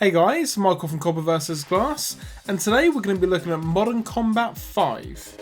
Hey guys, Michael from Copper vs Glass, and today we're going to be looking at Modern Combat 5.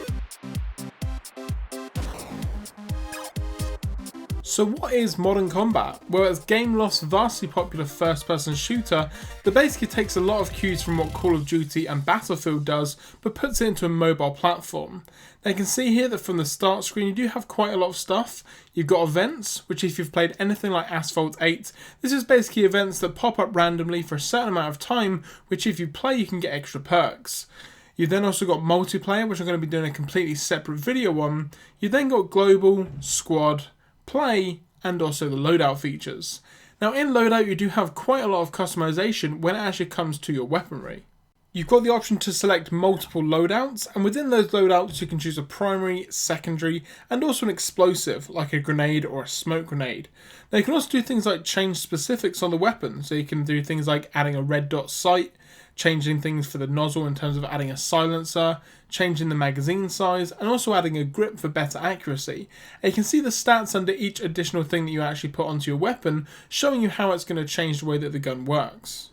So what is Modern Combat? Well, it's Gameloft's vastly popular first-person shooter that basically takes a lot of cues from what Call of Duty and Battlefield does, but puts it into a mobile platform. Now you can see here that from the start screen you do have quite a lot of stuff. You've got events, which if you've played anything like Asphalt 8, this is basically events that pop up randomly for a certain amount of time, which if you play you can get extra perks. You've then also got multiplayer, which I'm going to be doing a completely separate video on. You've then got global, squad, play, and also the loadout features. Now in loadout you do have quite a lot of customization when it actually comes to your weaponry. You've got the option to select multiple loadouts, and within those loadouts you can choose a primary, secondary, and also an explosive like a grenade or a smoke grenade. Now you can also do things like change specifics on the weapon, so you can do things like adding a red dot sight, changing things for the nozzle in terms of adding a silencer, changing the magazine size, and also adding a grip for better accuracy. And you can see the stats under each additional thing that you actually put onto your weapon, showing you how it's going to change the way that the gun works.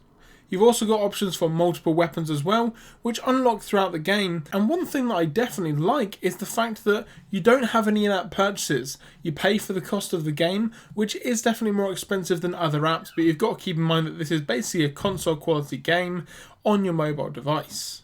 You've also got options for multiple weapons as well, which unlock throughout the game, and one thing that I definitely like is the fact that you don't have any in-app purchases. You pay for the cost of the game, which is definitely more expensive than other apps, but you've got to keep in mind that this is basically a console quality game on your mobile device.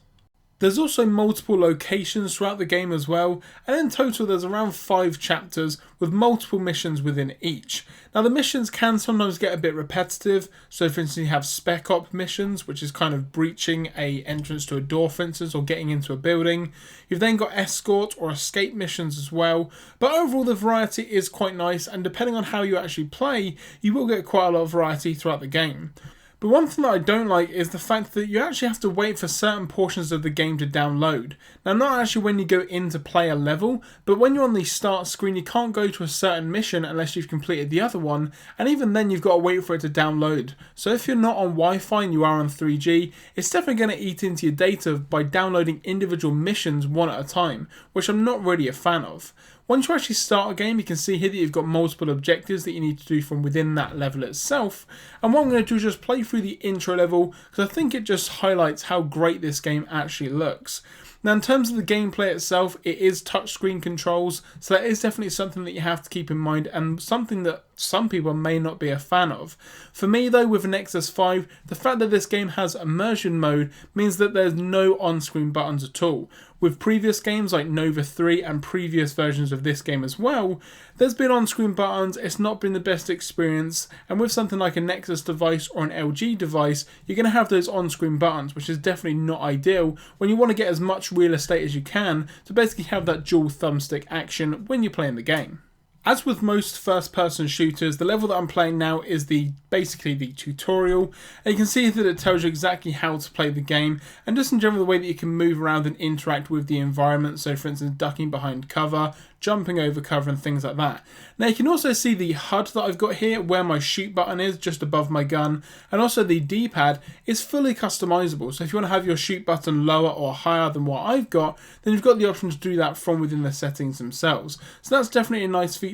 There's also multiple locations throughout the game as well, and in total there's around 5 chapters with multiple missions within each. Now the missions can sometimes get a bit repetitive, so for instance you have Spec Op missions, which is kind of breaching a entrance to a door for instance, or getting into a building. You've then got Escort or Escape missions as well, but overall the variety is quite nice, and depending on how you actually play, you will get quite a lot of variety throughout the game. But one thing that I don't like is the fact that you actually have to wait for certain portions of the game to download. Now not actually when you go in to play a level, but when you're on the start screen you can't go to a certain mission unless you've completed the other one, and even then you've got to wait for it to download. So if you're not on Wi-Fi and you are on 3G, it's definitely going to eat into your data by downloading individual missions one at a time, which I'm not really a fan of. Once you actually start a game, you can see here that you've got multiple objectives that you need to do from within that level itself. And what I'm going to do is just play through the intro level, because I think it just highlights how great this game actually looks. Now in terms of the gameplay itself, it is touchscreen controls, so that is definitely something that you have to keep in mind, and something that some people may not be a fan of. For me though, with Nexus 5, the fact that this game has immersion mode means that there's no on-screen buttons at all. With previous games like Nova 3 and previous versions of this game as well, there's been on-screen buttons, it's not been the best experience, and with something like a Nexus device or an LG device, you're going to have those on-screen buttons, which is definitely not ideal when you want to get as much real estate as you can to basically have that dual thumbstick action when you're playing the game. As with most first-person shooters, the level that I'm playing now is basically the tutorial, and you can see that it tells you exactly how to play the game, and just in general the way that you can move around and interact with the environment, so for instance ducking behind cover, jumping over cover and things like that. Now you can also see the HUD that I've got here, where my shoot button is just above my gun, and also the D-pad is fully customizable, so if you want to have your shoot button lower or higher than what I've got, then you've got the option to do that from within the settings themselves. So that's definitely a nice feature,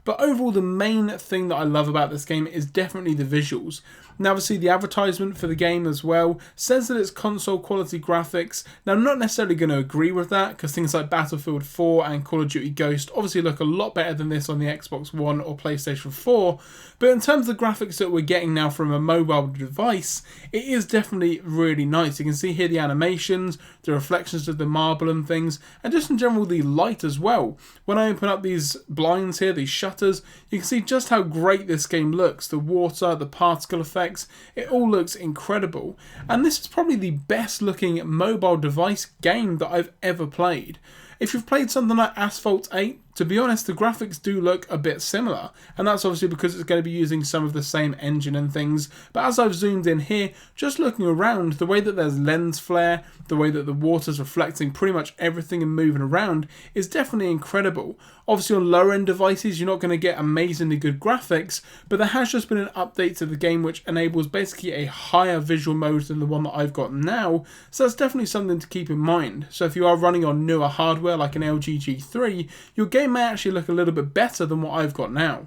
but overall the main thing that I love about this game is definitely the visuals. Now obviously the advertisement for the game as well says that it's console quality graphics. Now I'm not necessarily going to agree with that, because things like Battlefield 4 and Call of Duty Ghost obviously look a lot better than this on the Xbox One or PlayStation 4, but in terms of the graphics that we're getting now from a mobile device, it is definitely really nice. You can see here the animations, the reflections of the marble and things, and just in general the light as well. When I open up these blinds here, these shutters, you can see just how great this game looks. The water, the particle effects, it all looks incredible. And this is probably the best looking mobile device game that I've ever played. If you've played something like Asphalt 8, to be honest, the graphics do look a bit similar, and that's obviously because it's going to be using some of the same engine and things, but as I've zoomed in here, just looking around, the way that there's lens flare, the way that the water's reflecting pretty much everything and moving around is definitely incredible. Obviously on lower end devices you're not going to get amazingly good graphics, but there has just been an update to the game which enables basically a higher visual mode than the one that I've got now, so that's definitely something to keep in mind. So if you are running on newer hardware like an LG G3, your game may actually look a little bit better than what I've got now.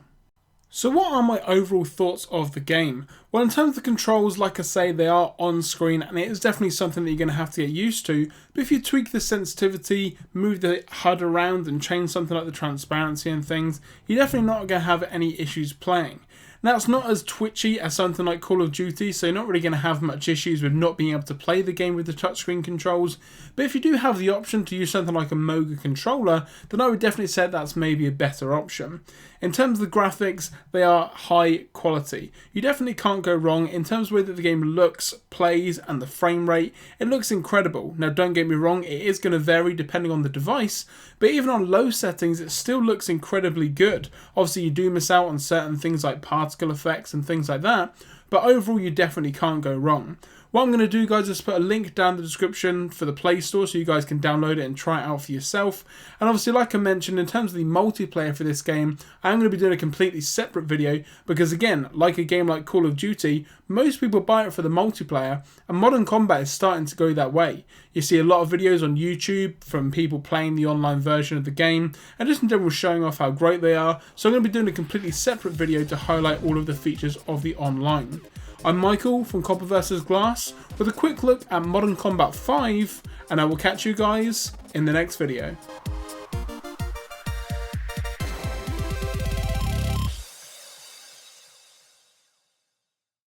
So what are my overall thoughts of the game? Well, in terms of the controls, like I say, they are on screen and it is definitely something that you're going to have to get used to. But if you tweak the sensitivity, move the HUD around and change something like the transparency and things, you're definitely not going to have any issues playing. Now, it's not as twitchy as something like Call of Duty, so you're not really going to have much issues with not being able to play the game with the touchscreen controls. But if you do have the option to use something like a Moga controller, then I would definitely say that's maybe a better option. In terms of the graphics, they are high quality. You definitely can't go wrong. In terms of the way that the game looks, plays, and the frame rate, it looks incredible. Now, don't get me wrong, it is going to vary depending on the device, but even on low settings, it still looks incredibly good. Obviously, you do miss out on certain things like particle effects and things like that, but overall, you definitely can't go wrong. What I'm going to do, guys, is put a link down in the description for the Play Store so you guys can download it and try it out for yourself. And obviously, like I mentioned, in terms of the multiplayer for this game, I'm going to be doing a completely separate video because, again, like a game like Call of Duty, most people buy it for the multiplayer, and Modern Combat is starting to go that way. You see a lot of videos on YouTube from people playing the online version of the game, and just in general showing off how great they are, so I'm going to be doing a completely separate video to highlight all of the features of the online. I'm Michael from Copper vs Glass with a quick look at Modern Combat 5, and I will catch you guys in the next video.